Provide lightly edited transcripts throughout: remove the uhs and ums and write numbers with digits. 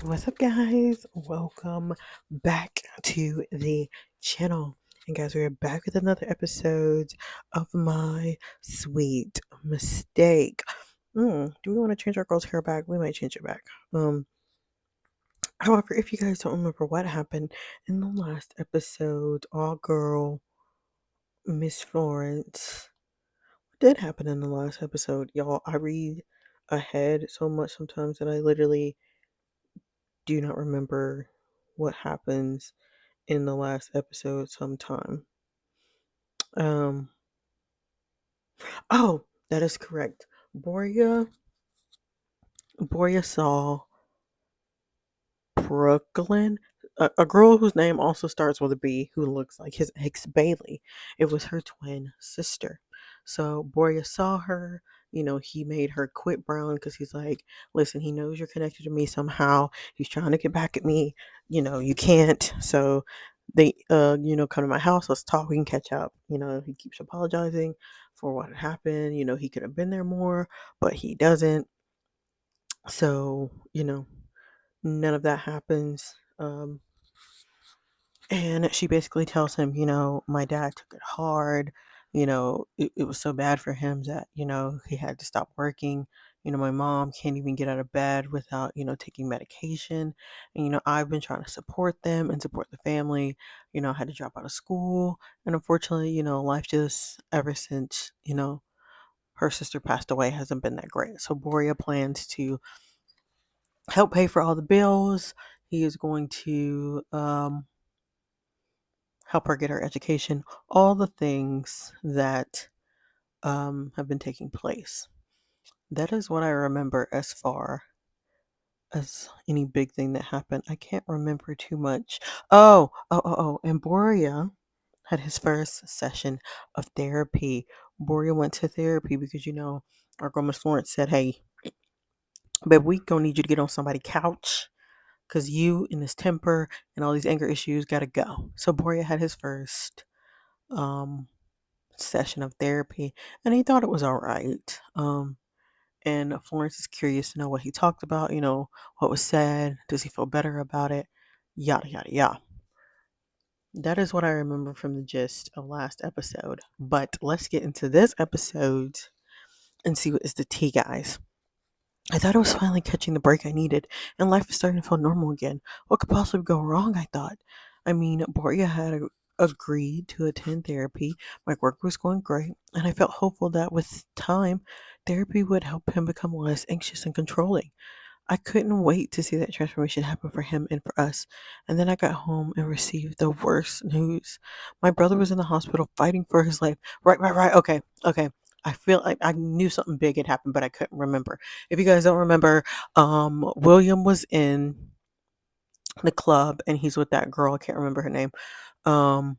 What's up, guys? Welcome back to the channel. And, guys, we're back with another episode of My Sweet Mistake. Do we want to change our girl's hair back? We might change it back. However, if you guys don't remember what happened in the last episode, all girl Miss Florence. What did happen in the last episode, y'all? I read ahead so much sometimes that I literally do not remember what happens in the last episode sometime. Um oh, that is correct. Boria saw Brooklyn, a girl whose name also starts with a B, who looks like his ex Bailey. It was her twin sister. So Boria saw her. He made her quit Brown because he's like, listen, he knows you're connected to me somehow. He's trying to get back at me. You can't. So they, come to my house. Let's talk. We can catch up. He keeps apologizing for what had happened. He could have been there more, but he doesn't. So, none of that happens. And she basically tells him, my dad took it hard. It was so bad for him that, he had to stop working. My mom can't even get out of bed without, taking medication. And, I've been trying to support them and support the family. I had to drop out of school. And unfortunately, life just, ever since, her sister passed away, hasn't been that great. So Boria plans to help pay for all the bills. He is going to, help her get her education, all the things that have been taking place. That is what I remember as far as any big thing that happened. I can't remember too much. Oh, and Boria had his first session of therapy. Boria went to therapy because, our girl Miss Florence said, hey, babe, we gonna need you to get on somebody's couch because you and this temper and all these anger issues gotta go. So Boria had his first um session of therapy, and he thought it was all right. And Florence is curious to know what he talked about, what was said. Does he feel better about it? Yada, yada, yada. That is what I remember from the gist of last episode. But let's get into this episode and see what is the tea, guys. I thought I was finally catching the break I needed, and life is starting to feel normal again. What could possibly go wrong, I thought. I mean, Boria had agreed to attend therapy. My work was going great, and I felt hopeful that with time, therapy would help him become less anxious and controlling. I couldn't wait to see that transformation happen for him and for us. And then I got home and received the worst news. My brother was in the hospital fighting for his life. Right. Okay. I feel like I knew something big had happened, but I couldn't remember. If you guys don't remember, William was in the club and he's with that girl. I can't remember her name. Um,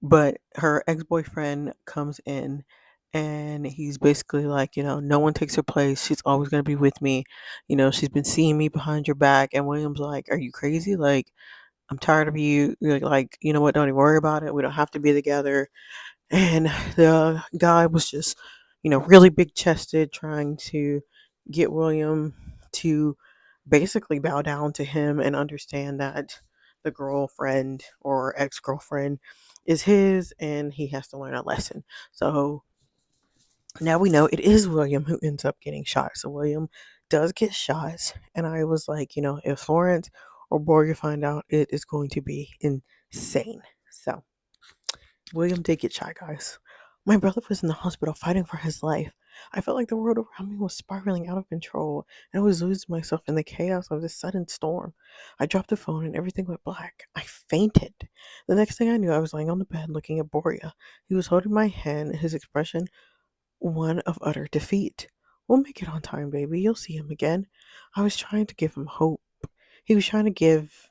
but her ex-boyfriend comes in and he's basically like, no one takes her place. She's always going to be with me. She's been seeing me behind your back. And William's like, are you crazy? Like, I'm tired of you. You're like, you know what? Don't even worry about it. We don't have to be together. And the guy was just, really big chested, trying to get William to basically bow down to him and understand that the girlfriend or ex girlfriend is his and he has to learn a lesson. So now we know it is William who ends up getting shot. So William does get shot. And I was like, if Florence or Borgia find out, it is going to be insane. So William did get shot, guys. My brother was in the hospital fighting for his life. I felt like the world around me was spiraling out of control, and I was losing myself in the chaos of this sudden storm. I dropped the phone and everything went black. I fainted. The next thing I knew, I was laying on the bed looking at Boria. He was holding my hand, his expression one of utter defeat. We'll make it on time, baby. You'll see him again. I was trying to give him hope. He was trying to give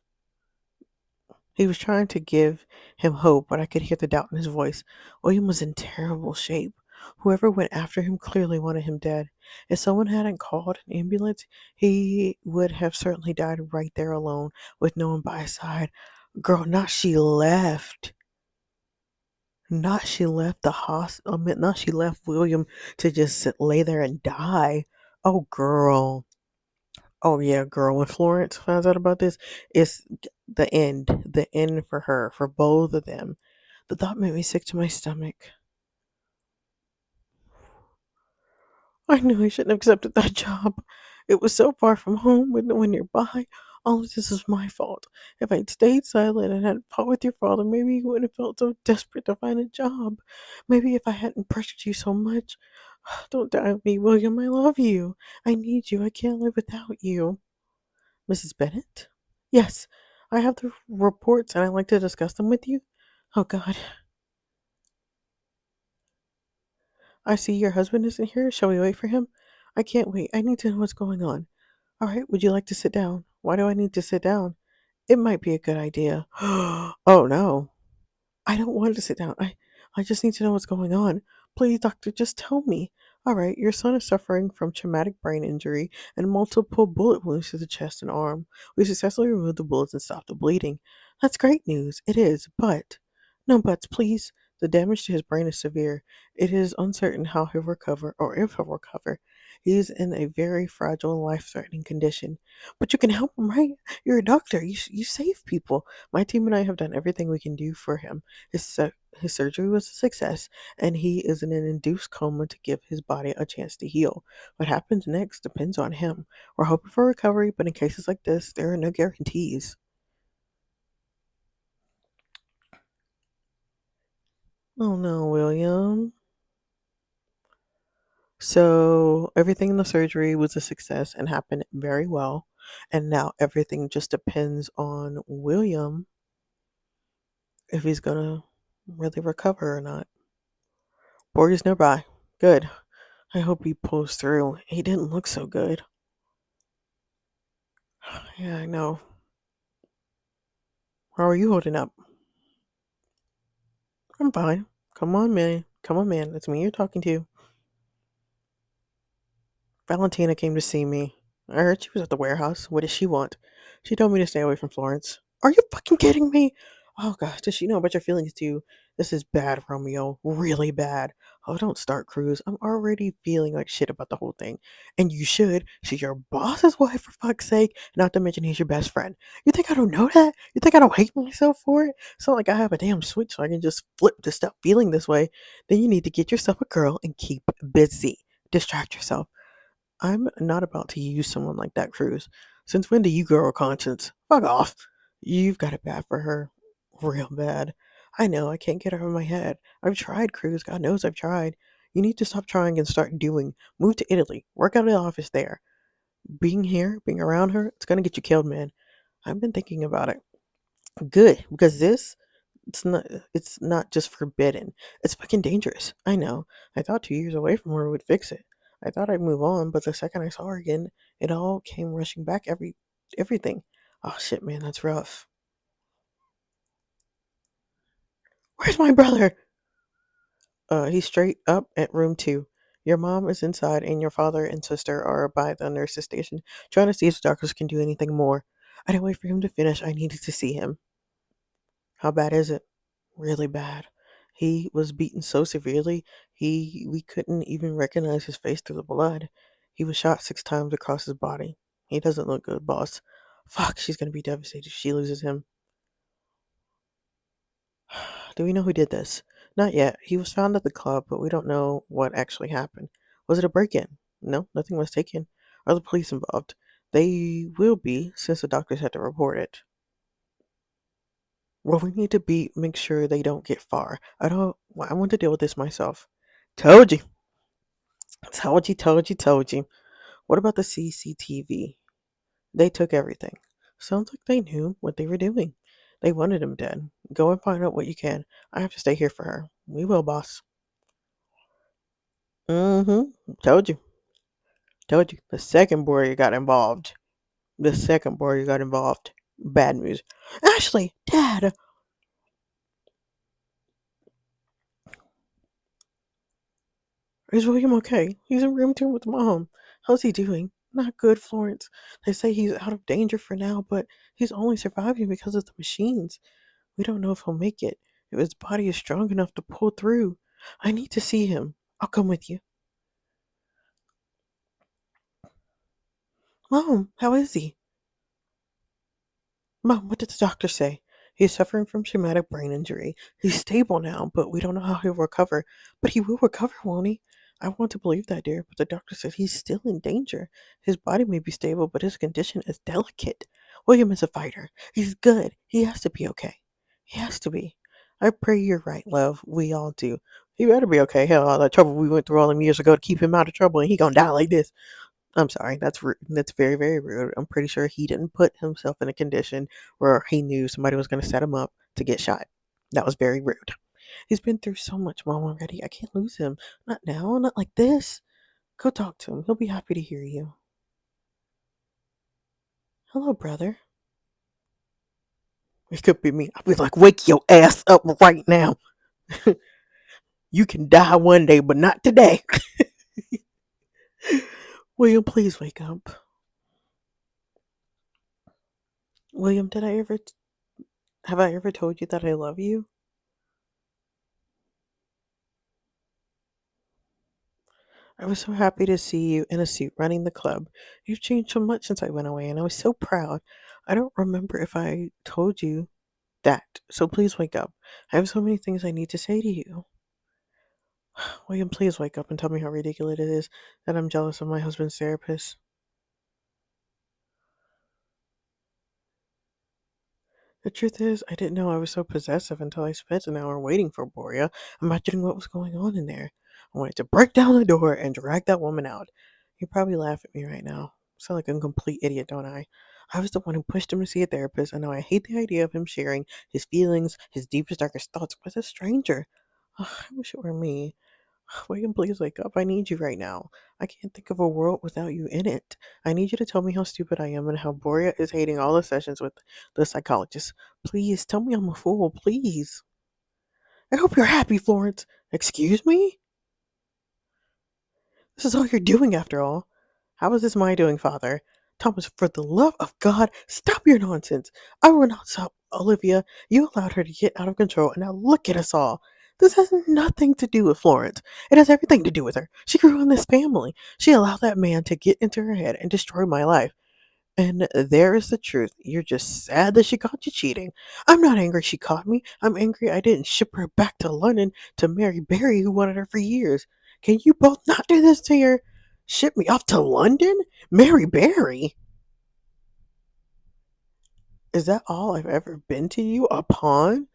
he was trying to give him hope, but I could hear the doubt in his voice. William was in terrible shape. Whoever went after him clearly wanted him dead. If someone hadn't called an ambulance, he would have certainly died right there alone, with no one by his side. Girl, not she left. Not she left the hospital. Not she left William to just lay there and die. Oh, girl. Oh yeah, girl. When Florence finds out about this, it's the end for her, for both of them. The thought made me sick to my stomach. I knew I shouldn't have accepted that job. It was so far from home with no one nearby. All of this is my fault. If I'd stayed silent and hadn't fought with your father, maybe you wouldn't have felt so desperate to find a job. Maybe if I hadn't pressured you so much. Don't die on me, William. I love you. I need you. I can't live without you. Mrs. Bennet? Yes, I have the reports and I'd like to discuss them with you. Oh, God. I see your husband isn't here. Shall we wait for him? I can't wait. I need to know what's going on. All right, would you like to sit down? Why do I need to sit down? It might be a good idea. Oh, no. I don't want to sit down. I just need to know what's going on. Please, doctor, just tell me. All right, your son is suffering from traumatic brain injury and multiple bullet wounds to the chest and arm. We successfully removed the bullets and stopped the bleeding. That's great news. It is, but no buts, please. The damage to his brain is severe. It is uncertain how he'll recover or if he'll recover. He's in a very fragile and life-threatening condition. But you can help him, right? You're a doctor. You save people. My team and I have done everything we can do for him. His surgery was a success, and he is in an induced coma to give his body a chance to heal. What happens next depends on him. We're hoping for recovery, but in cases like this, there are no guarantees. Oh no, William. So, everything in the surgery was a success and happened very well. And now everything just depends on William if he's gonna really recover or not. Borg nearby. Good. I hope he pulls through. He didn't look so good. Yeah, I know. How are you holding up? I'm fine. Come on, man. Come on, man. It's me you're talking to. Valentina came to see me. I heard she was at the warehouse. What does she want? She told me to stay away from Florence. Are you fucking kidding me? Oh gosh, does she know about your feelings too? This is bad, Romeo. Really bad. Oh, don't start, Cruz. I'm already feeling like shit about the whole thing. And you should. She's your boss's wife, for fuck's sake. Not to mention he's your best friend. You think I don't know that? You think I don't hate myself for it? It's not like I have a damn switch so I can just flip to stop feeling this way. Then you need to get yourself a girl and keep busy. Distract yourself. I'm not about to use someone like that, Cruz. Since when do you grow a conscience? Fuck off. You've got it bad for her. Real bad. I know, I can't get her out of my head. I've tried, Cruz. God knows I've tried. You need to stop trying and start doing. Move to Italy. Work out of the office there. Being here, being around her, it's gonna get you killed, man. I've been thinking about it. Good, because this it's not just forbidden. It's fucking dangerous. I know. I thought 2 years away from her would fix it. I thought I'd move on, but the second I saw her again, it all came rushing back everything. Oh shit, man, that's rough. Where's my brother? He's straight up at room 2. Your mom is inside and your father and sister are by the nurse's station, trying to see if the doctors can do anything more. I didn't wait for him to finish. I needed to see him. How bad is it? Really bad. He was beaten so severely, we couldn't even recognize his face through the blood. He was shot 6 times across his body. He doesn't look good, boss. Fuck, she's gonna be devastated if she loses him. Do we know who did this? Not yet. He was found at the club, but we don't know what actually happened. Was it a break-in? No, nothing was taken. Are the police involved? They will be, since the doctors had to report it. Well, we need to make sure they don't get far. I want to deal with this myself. Told you. Told you. What about the CCTV? They took everything. Sounds like they knew what they were doing. They wanted him dead. Go and find out what you can. I have to stay here for her. We will, boss. Mm-hmm. Told you. Told you. The second boy got involved. The second boy got involved. Bad news. Ashley, Dad, is William okay? He's in room 2 with Mom. How's he doing? Not good, Florence. They say he's out of danger for now, but he's only surviving because of the machines. We don't know if he'll make it, if his body is strong enough to pull through. I need to see him. I'll come with you. Mom, how is he? Mom, what did the doctor say? He's suffering from traumatic brain injury. He's stable now, but we don't know how he'll recover. But he will recover, won't he? I want to believe that, dear, but the doctor says he's still in danger. His body may be stable, but his condition is delicate. William is a fighter. He's good. He has to be okay. He has to be. I pray you're right, love. We all do. He better be okay. Hell, all that trouble we went through all them years ago to keep him out of trouble, and he gonna die like this. I'm sorry, that's rude. That's very, very rude. I'm pretty sure he didn't put himself in a condition where he knew somebody was going to set him up to get shot. That was very rude. He's been through so much, Mom, already. I can't lose him. Not now, not like this. Go talk to him. He'll be happy to hear you. Hello, brother. It could be me. I'll be like, wake your ass up right now. You can die one day, but not today. William, please wake up. William, have I ever told you that I love you? I was so happy to see you in a suit running the club. You've changed so much since I went away, and I was so proud. I don't remember if I told you that, so please wake up. I have so many things I need to say to you. William, please wake up and tell me how ridiculous it is that I'm jealous of my husband's therapist. The truth is, I didn't know I was so possessive until I spent an hour waiting for Boria, imagining what was going on in there. I wanted to break down the door and drag that woman out. You probably laugh at me right now. Sound like a complete idiot, don't I? I was the one who pushed him to see a therapist, and now I hate the idea of him sharing his feelings, his deepest, darkest thoughts with a stranger. Ugh, I wish it were me. William, please wake up. I need you right now. I can't think of a world without you in it. I need you to tell me how stupid I am and how Boria is hating all the sessions with the psychologist. Please tell me I'm a fool, please. I hope you're happy, Florence. Excuse me? This is all you're doing after all. How is this my doing, Father? Thomas, for the love of God, stop your nonsense. I will not stop Olivia. You allowed her to get out of control, and now look at us all. This has nothing to do with Florence. It has everything to do with her. She grew in this family. She allowed that man to get into her head and destroy my life. And there is the truth. You're just sad that she caught you cheating. I'm not angry she caught me. I'm angry I didn't ship her back to London to marry Barry, who wanted her for years. Can you both not do this to her? Ship me off to London? Marry Barry? Is that all I've ever been to you? A pawn?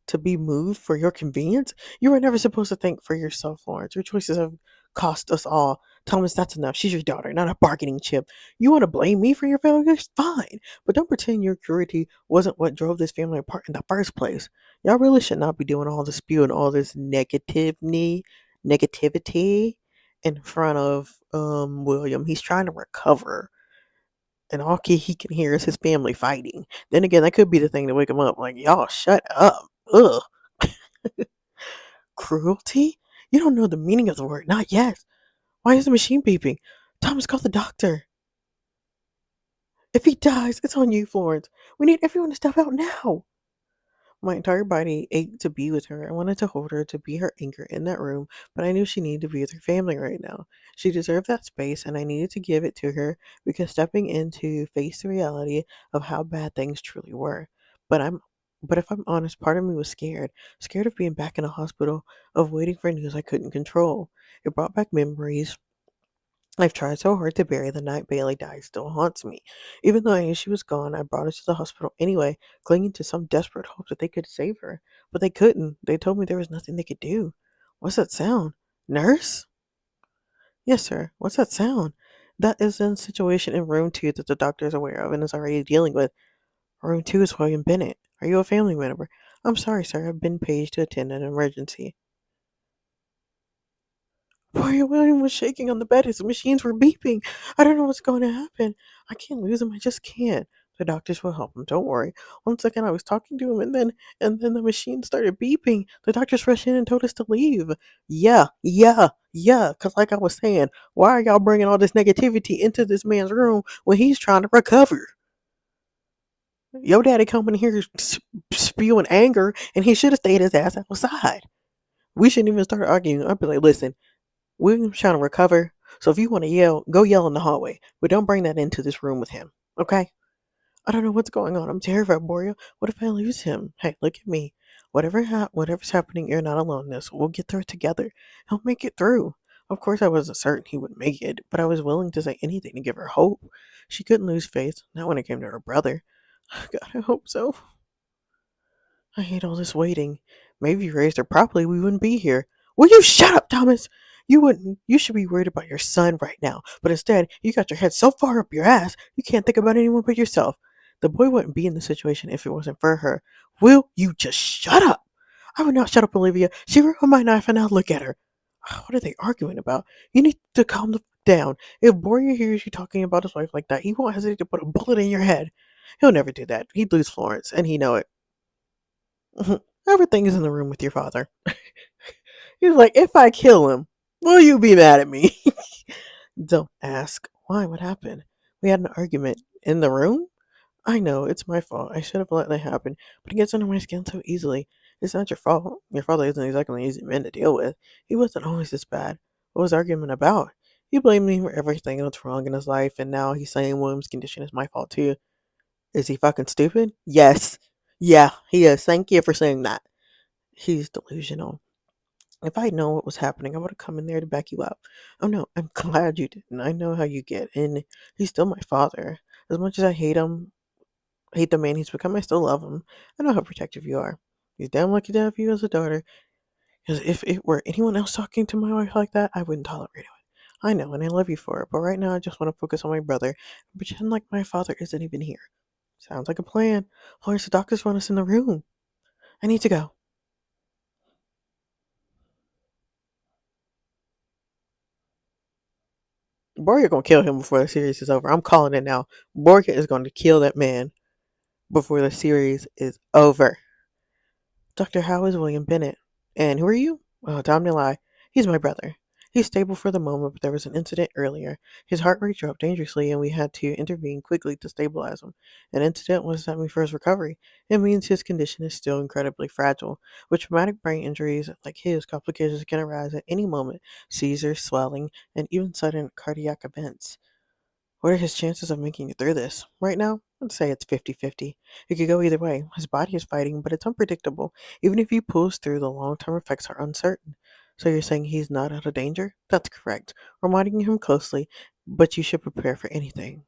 To be moved for your convenience? You were never supposed to think for yourself, Lawrence. Your choices have cost us all. Thomas, that's enough. She's your daughter, not a bargaining chip. You want to blame me for your failures? Fine. But don't pretend your purity wasn't what drove this family apart in the first place. Y'all really should not be doing all this spewing all this negativity in front of William. He's trying to recover. And all he can hear is his family fighting. Then again, that could be the thing to wake him up. Like, y'all, shut up. Ugh. Cruelty? You don't know the meaning of the word. Not yet. Why is the machine beeping? Thomas, call the doctor. If he dies, it's on you, Florence. We need everyone to step out now. My entire body ached to be with her. I wanted to hold her, to be her anchor in that room, but I knew she needed to be with her family right now. She deserved that space, and I needed to give it to her because stepping into face the reality of how bad things truly were. But I'm but if I'm honest, part of me was scared. Scared of being back in a hospital, of waiting for news I couldn't control. It brought back memories I've tried so hard to bury the night Bailey died still haunts me. Even though I knew she was gone, I brought her to the hospital anyway, clinging to some desperate hope that they could save her. But they couldn't. They told me there was nothing they could do. What's that sound? Nurse? Yes, sir. What's that sound? That is a situation in room 2 that the doctor is aware of and is already dealing with. Room 2 is William Bennett. Are you a family member? I'm sorry, sir. I've been paged to attend an emergency. Poor William was shaking on the bed. His machines were beeping. I don't know what's going to happen. I can't lose him. I just can't. The doctors will help him. Don't worry. One second I was talking to him, and then the machine started beeping. The doctors rushed in and told us to leave. Yeah. Cause like I was saying, why are y'all bringing all this negativity into this man's room when he's trying to recover? Your daddy coming here spewing anger, and he should have stayed his ass outside. We shouldn't even start arguing. I'd be like, listen. William's trying to recover, So if you want to yell, go yell in the hallway, but don't bring that into this room with him. Okay? I don't know what's going on. I'm terrified, Boria. What if I lose him? Hey, look at me. Whatever's happening, you're not alone in this. We'll get through it together. He'll make it through. Of course, I wasn't certain he would make it, but I was willing to say anything to give her hope. She couldn't lose faith, not when it came to her brother. God, I hope so. I hate all this waiting. Maybe if you raised her properly, we wouldn't be here. Will you shut up, Thomas? You wouldn't. You should be worried about your son right now. But instead, you got your head so far up your ass, you can't think about anyone but yourself. The boy wouldn't be in the situation if it wasn't for her. Will you just shut up? I would not shut up, Olivia. She ruined my knife, and now look at her. What are they arguing about? You need to calm the down. If Boria hears you talking about his wife like that, he won't hesitate to put a bullet in your head. He'll never do that. He'd lose Florence, and he know it. Everything is in the room with your father. He's like, if I kill him, will you be mad at me? Don't ask. Why? What happened? We had an argument in the room? I know, it's my fault. I should have let that happen, but it gets under my skin so easily. It's not your fault. Your father isn't exactly an easy man to deal with. He wasn't always this bad. What was the argument about? He blamed me for everything that's wrong in his life, and now he's saying William's condition is my fault too. Is he fucking stupid? Yes. Yeah, he is. Thank you for saying that. He's delusional. If I'd known what was happening, I would have come in there to back you up. Oh no, I'm glad you didn't. I know how you get, and he's still my father. As much as I hate him, hate the man he's become, I still love him. I know how protective you are. He's damn lucky to have you as a daughter. Because if it were anyone else talking to my wife like that, I wouldn't tolerate it. I know, and I love you for it, but right now I just want to focus on my brother and pretend like my father isn't even here. Sounds like a plan. Florence, the doctors want us in the room. I need to go. Borgia gonna kill him before the series is over. I'm calling it now. Borgia is going to kill that man before the series is over. Dr. Howe is William Bennett. And who are you? Well, time to lie. He's my brother. He's stable for the moment, but there was an incident earlier. His heart rate dropped dangerously, and we had to intervene quickly to stabilize him. An incident was not mean for his recovery. It means his condition is still incredibly fragile. With traumatic brain injuries like his, complications can arise at any moment seizures, swelling, and even sudden cardiac events. What are his chances of making it through this? Right now, I'd say it's 50-50. It could go either way. His body is fighting, but it's unpredictable. Even if he pulls through, the long term effects are uncertain. So you're saying he's not out of danger? That's correct. We're monitoring him closely, but you should prepare for anything.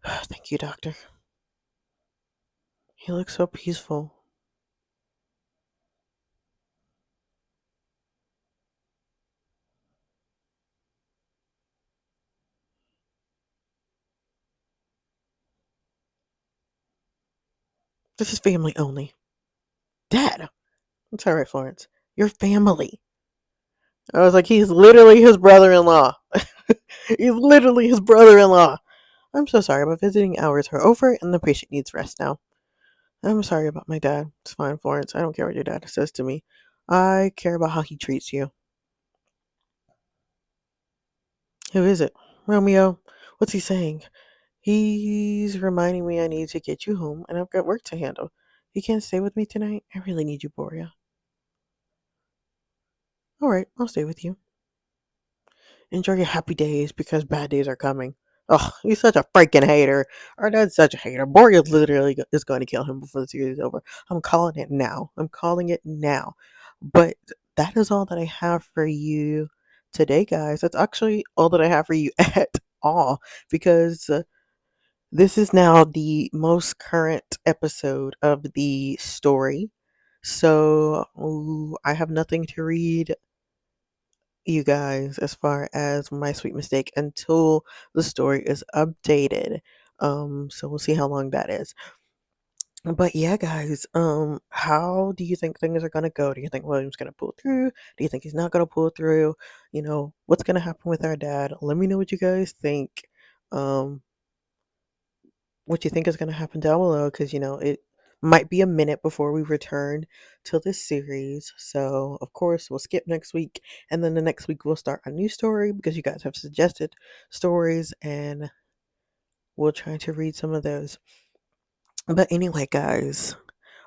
Thank you, Doctor. He looks so peaceful. This is family only. Dad! It's alright, Florence. Your family. I was like, he's literally his brother in law. He's literally his brother in law. I'm so sorry, but visiting hours are over and the patient needs rest now. I'm sorry about my dad. It's fine, Florence. I don't care what your dad says to me. I care about how he treats you. Who is it? Romeo. What's he saying? He's reminding me I need to get you home and I've got work to handle. You can't stay with me tonight? I really need you, Boria. Alright, I'll stay with you. Enjoy your happy days because bad days are coming. Oh, he's such a freaking hater. Our dad's such a hater. Boria literally is going to kill him before the series is over. I'm calling it now. I'm calling it now. But that is all that I have for you today, guys. That's actually all that I have for you at all because this is now the most current episode of the story. So I have nothing to read you guys as far as my sweet mistake until the story is updated. So we'll see how long that is. But yeah, guys, how do you think things are gonna go? Do you think William's gonna pull through? Do you think he's not gonna pull through? What's gonna happen with our dad? Let me know what you guys think. Um, what you think is gonna happen down below, because it might be a minute before we return to this series. So of course we'll skip next week, and then the next week we'll start a new story because you guys have suggested stories, and we'll try to read some of those. But anyway, guys.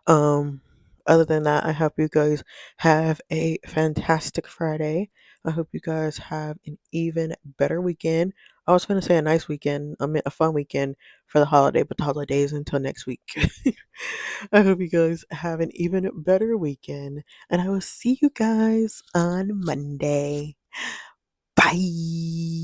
Um, Other than that, I hope you guys have a fantastic Friday. I hope you guys have an even better weekend. I was going to say a nice weekend, I mean a fun weekend for the holiday, but the holiday is until next week. I hope you guys have an even better weekend, and I will see you guys on Monday. Bye.